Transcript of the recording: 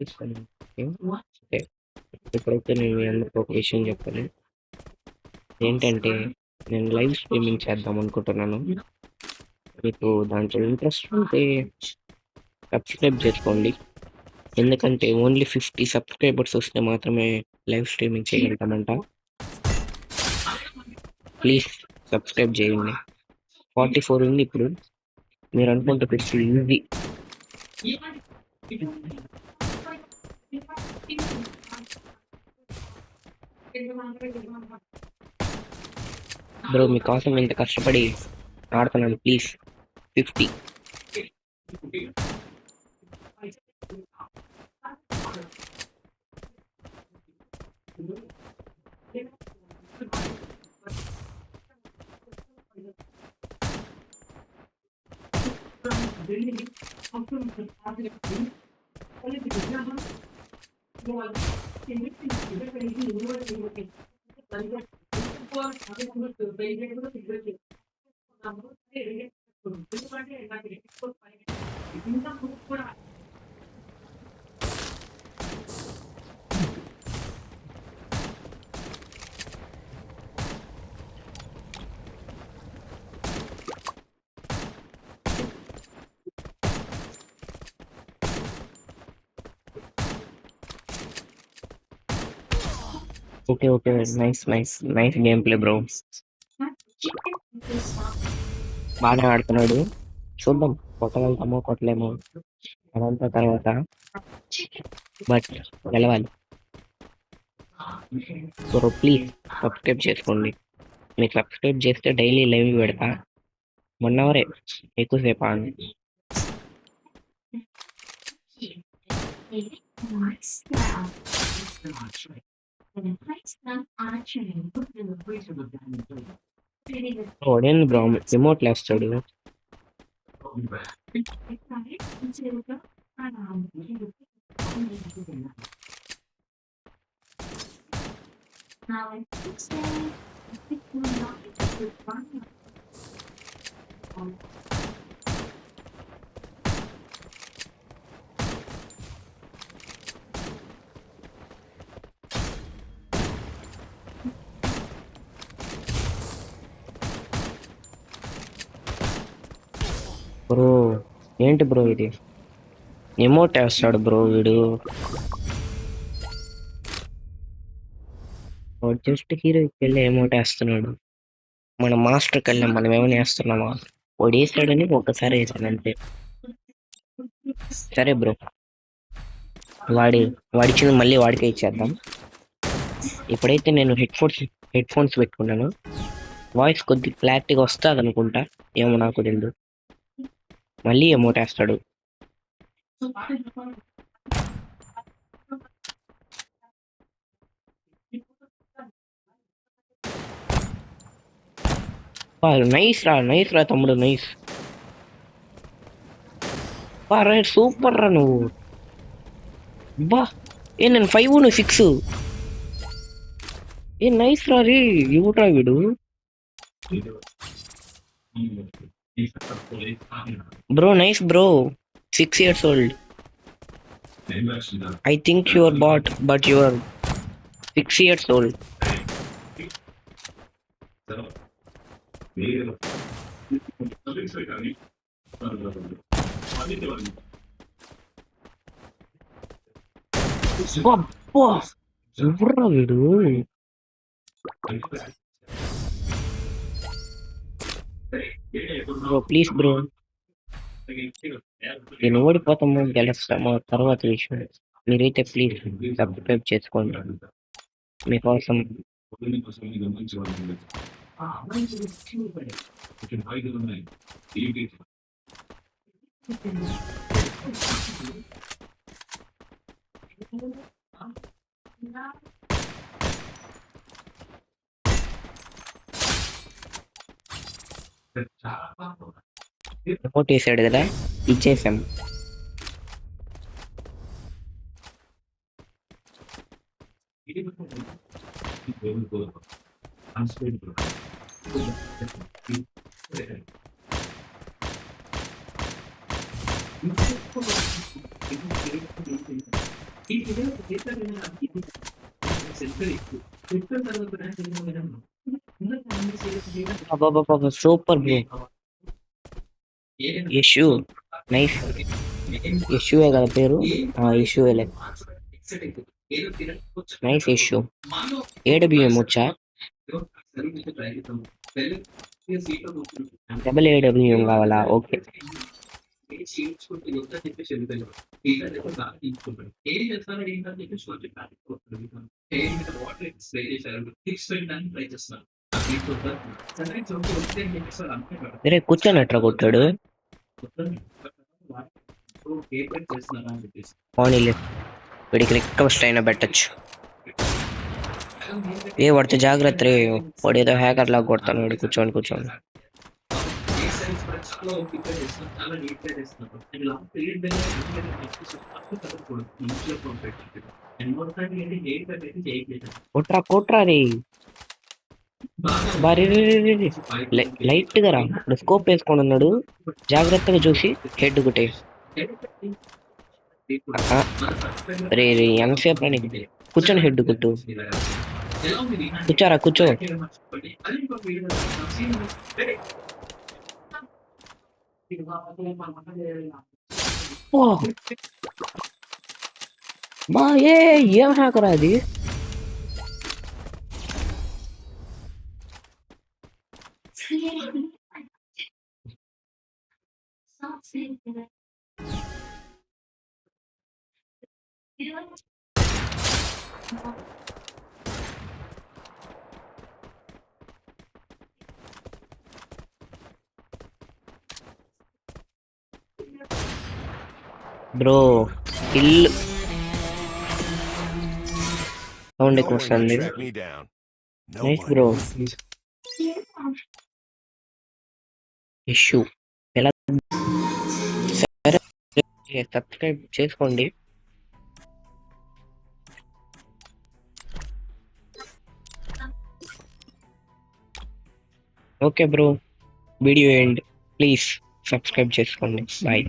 తీసుకోండి. ఓకే. ఇప్పుడైతే నేను మీ అందరికి ఒక విషయం చెప్పాలి. ఏంటంటే నేను లైవ్ స్ట్రీమింగ్ చేద్దాం అనుకుంటున్నాను. మీకు దాంట్లో ఇంట్రెస్ట్ ఉంటే సబ్స్క్రైబ్ చేసుకోండి. ఎందుకంటే ఓన్లీ 50 సబ్స్క్రైబర్స్ వస్తే మాత్రమే లైవ్ స్ట్రీమింగ్ చేయగలుగుతామంట. ప్లీజ్ సబ్స్క్రైబ్ చేయండి. 44 ఉంది ఇప్పుడు. మీరు అనుకుంటే పెట్టి ఈజీ. బ్రో మీకోసం ఇంత కష్టపడి ఆడుతున్నాను. Please 50. Okay okay, nice game play bro. బాగానే ఆడుతున్నాడు. చూద్దాం కొట్టగలుగుతామో కొట్టలేమో అదంతా తర్వాత. బట్ గెలవాలి. సో ప్లీజ్ సబ్స్క్రైబ్ చేసుకోండి. మీరు సబ్స్క్రైబ్ చేస్తే డైలీ లైవ్ పెడతా. 1 అవరే, ఎక్కువసేపు ఆడు. వాడేంది బ్రో రిమోట్ లేస్తాడు. బ్రో ఏంటి బ్రో ఇది? ఎమోట్ వేస్తాడు బ్రో వీడు. జస్ట్ హీరోకి వెళ్ళి ఎమోట్ వేస్తున్నాడు. మన మాస్టర్కి వెళ్ళాం, మనం ఏమైనా వేస్తున్నామా? వాడు వేసాడని ఒక్కసారి వేసాను అంతే. సరే బ్రో, వాడిచ్చింది మళ్ళీ వాడికే ఇచ్చేద్దాం. ఇప్పుడైతే నేను హెడ్ ఫోన్స్ పెట్టుకున్నాను. వాయిస్ కొద్ది క్లారిటీగా వస్తుంది అనుకుంటా, ఏమో నాకు తెలియదు. మళ్ళీ ఎమోట్ వేస్తాడు. నైస్ రా తమ్ముడు, నైస్. రైట్, సూపర్ రా నువ్వు. బా నేను 5 నువ్వు 6. నైస్ రా రే. ఇవ్వట్రా వీడు. Bro nice bro. 6 years old. I think you are bot, but you are 6 years old. ఎవర్రా వీడు? బ్రో ప్లీజ్ బ్రో, నేను ఓడిపోతామో గెలుస్తామో తర్వాత విషయం. మీరైతే ప్లీజ్ సబ్స్క్రైబ్ చేసుకోండి మీకోసం. రిపోర్ట్ వేసాడు కదా, ఇచ్చేసాం. Super bro. యశు నైస్. యశువే కదా పేరు? యశువేలే. నైస్ యశు. ఏడబ్ల్యూఎం వచ్చా? డబుల్ ఏడబ్ల్యూఎం కావాలా? ఓకే. రే కూర్చొని ఎట్రా కొట్టాడు? పోనీలే, వీడికి రిక్వెస్ట్ అయినా పెట్టచ్చు. వాడితే జాగ్రత్త రే, వాడు ఏదో హ్యాకర్ లాగా కొడతాను. వాడు కూర్చొని కూర్చొని. కొట్రా కొట్రా రే. బారీ లైట్ గా రా. ఇప్పుడు స్కోప్ వేసుకొని ఉన్నాడు, జాగ్రత్తగా చూసి హెడ్ కొట్టే. రే రే ఎంతసేపు అని కూర్చొని హెడ్ కొట్టు. కూర్చోరా కూర్చో. మా ఏం హ్యాకరా అది? బ్రో ఇల్లు సౌండ్ ఎక్కువ వస్తుంది. Nice bro. ఇష్యూ ఎలా? సరే సబ్స్క్రైబ్ చేసుకోండి. Okay bro, video end. Please subscribe చేసుకోండి. బాయ్.